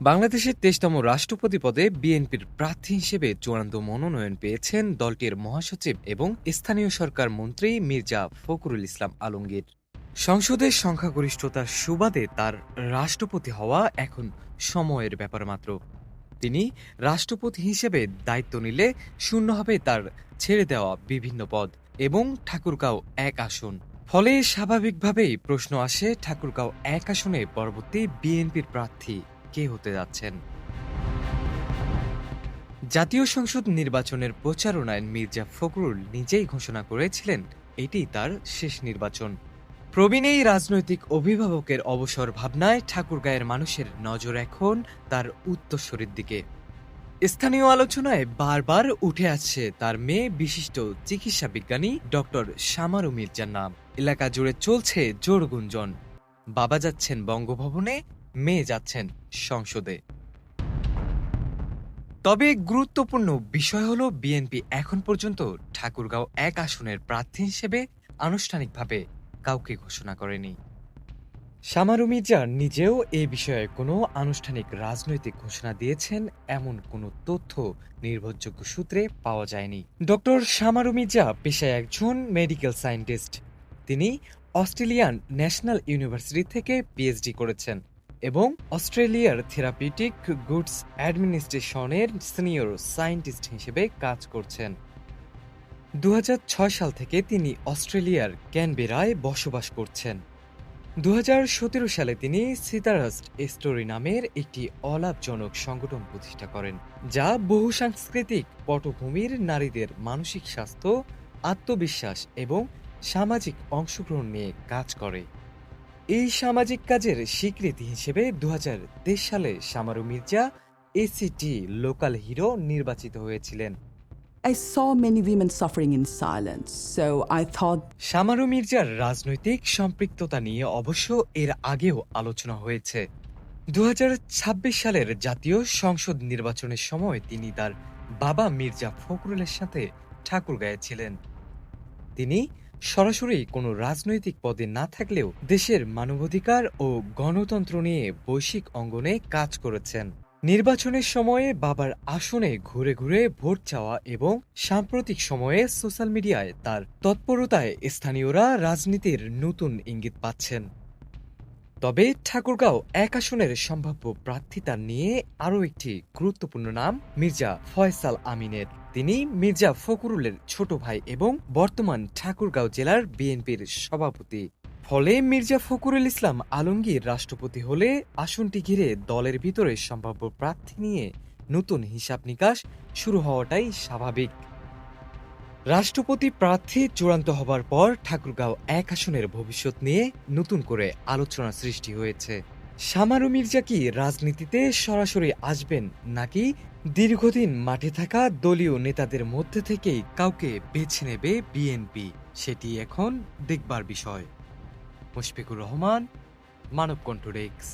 বাংলাদেশের ২৩তম রাষ্ট্রপতি পদে বিএনপির প্রার্থী হিসেবে চূড়ান্ত মনোনয়ন পেয়েছেন দলটির মহাসচিব এবং স্থানীয় সরকার মন্ত্রী মির্জা ফখরুল ইসলাম আলমগীর। সংসদের সংখ্যাগরিষ্ঠতার সুবাদে তার রাষ্ট্রপতি হওয়া এখন সময়ের ব্যাপার মাত্র। তিনি রাষ্ট্রপতি হিসেবে দায়িত্ব নিলে শূন্য হবে তার ছেড়ে দেওয়া বিভিন্ন পদ এবং ঠাকুরগাঁও ১ আসন। ফলে স্বাভাবিকভাবেই প্রশ্ন আসে, ঠাকুরগাঁও ১ আসনে পরবর্তী বিএনপির প্রার্থী কে হতে যাচ্ছেন। জাতীয় সংসদ নির্বাচনের প্রচারণায় মির্জা ফখরুল নিজেই ঘোষণা করেছিলেন এটি তার শেষ নির্বাচন। প্রবীণ এই রাজনৈতিক অভিভাবকের অবসর ভাবনায় ঠাকুরগাঁয়ের মানুষের নজর এখন তার উত্তরসূরির দিকে। স্থানীয় আলোচনায় বারবার উঠে আসছে তার মেয়ে বিশিষ্ট চিকিৎসা বিজ্ঞানী ডক্টর শামারু মির্জার নাম। এলাকা জুড়ে চলছে জোর গুঞ্জন, বাবা যাচ্ছেন বঙ্গভবনে, মেয়ে যাচ্ছেন সংসদে। তবে গুরুত্বপূর্ণ বিষয় হলো বিএনপি এখন পর্যন্ত ঠাকুরগাঁও ১ আসনের প্রার্থী হিসেবে আনুষ্ঠানিকভাবে কাউকে ঘোষণা করেনি। শামারু মির্জা নিজেও এ বিষয়ে কোনো আনুষ্ঠানিক রাজনৈতিক ঘোষণা দিয়েছেন এমন কোনো তথ্য নির্ভরযোগ্য সূত্রে পাওয়া যায়নি। ডক্টর শামারু মির্জা পেশায় একজন মেডিকেল সায়েন্টিস্ট। তিনি অস্ট্রেলিয়ান ন্যাশনাল ইউনিভার্সিটি থেকে পিএইচডি করেছেন এবং অস্ট্রেলিয়ার থেরাপিউটিক গুডস অ্যাডমিনিস্ট্রেশনের সিনিয়র সায়েন্টিস্ট হিসেবে কাজ করছেন। ২০০৬ সাল থেকে তিনি অস্ট্রেলিয়ার ক্যানবেরায় বসবাস করছেন। ২০১৭ সালে তিনি সিতারাস্ট স্টোরি নামের একটি অলাভজনক সংগঠন প্রতিষ্ঠা করেন, যা বহুসাংস্কৃতিক পটভূমির নারীদের মানসিক স্বাস্থ্য, আত্মবিশ্বাস এবং সামাজিক অংশগ্রহণ নিয়ে কাজ করে। এই সামাজিক কাজের স্বীকৃতি হিসেবে ২০২৩ সালে শামারু মির্জা এসিটি লোকাল হিরো নির্বাচিত হয়েছিলেন। I saw many women suffering in silence, so I thought শামারু মির্জার রাজনৈতিক সম্পৃক্ততা নিয়ে অবশ্য এর আগেও আলোচনা হয়েছে। ২০২৬ সালের জাতীয় সংসদ নির্বাচনের সময় তিনি তার বাবা মির্জা ফখরুলের সাথে ঠাকুরগাঁয়ে ছিলেন। তিনি সরাসরি কোনো রাজনৈতিক পদে না থাকলেও দেশের মানবাধিকার ও গণতন্ত্র নিয়ে বৈশ্বিক অঙ্গনে কাজ করেছেন। নির্বাচনের সময়ে বাবার আসনে ঘুরে ঘুরে ভোট চাওয়া এবং সাম্প্রতিক সময়ে সোশ্যাল মিডিয়ায় তার তৎপরতায় স্থানীয়রা রাজনীতির নতুন ইঙ্গিত পাচ্ছেন। তবে ঠাকুরগাঁও ১ আসনের সম্ভাব্য প্রার্থিতা নিয়ে আরও একটি গুরুত্বপূর্ণ নাম মির্জা ফয়সাল আমিনের। তিনি মির্জা ফখরুলের ছোট ভাই এবং বর্তমান ঠাকুরগাঁও জেলার বিএনপির সভাপতি। ফলে মির্জা ফখরুল ইসলাম আলমগীর রাষ্ট্রপতি হলে আসনটি ঘিরে দলের ভিতরে সম্ভাব্য প্রার্থী নিয়ে নতুন হিসাব নিকাশ শুরু হওয়াটাই স্বাভাবিক। রাষ্ট্রপতি প্রার্থী চূড়ান্ত হবার পর ঠাকুরগাঁও ১ আসনের ভবিষ্যৎ নিয়ে নতুন করে আলোচনা সৃষ্টি হয়েছে। শামারু মির্জা কি রাজনীতিতে সরাসরি আসবেন, নাকি দীর্ঘদিন মাঠে থাকা দলীয় নেতাদের মধ্যে থেকেই কাউকে বেছে নেবে বিএনপি, সেটি এখন দেখবার বিষয়। মুশফিকুর রহমান, মানবকণ্ঠ ডেস্ক।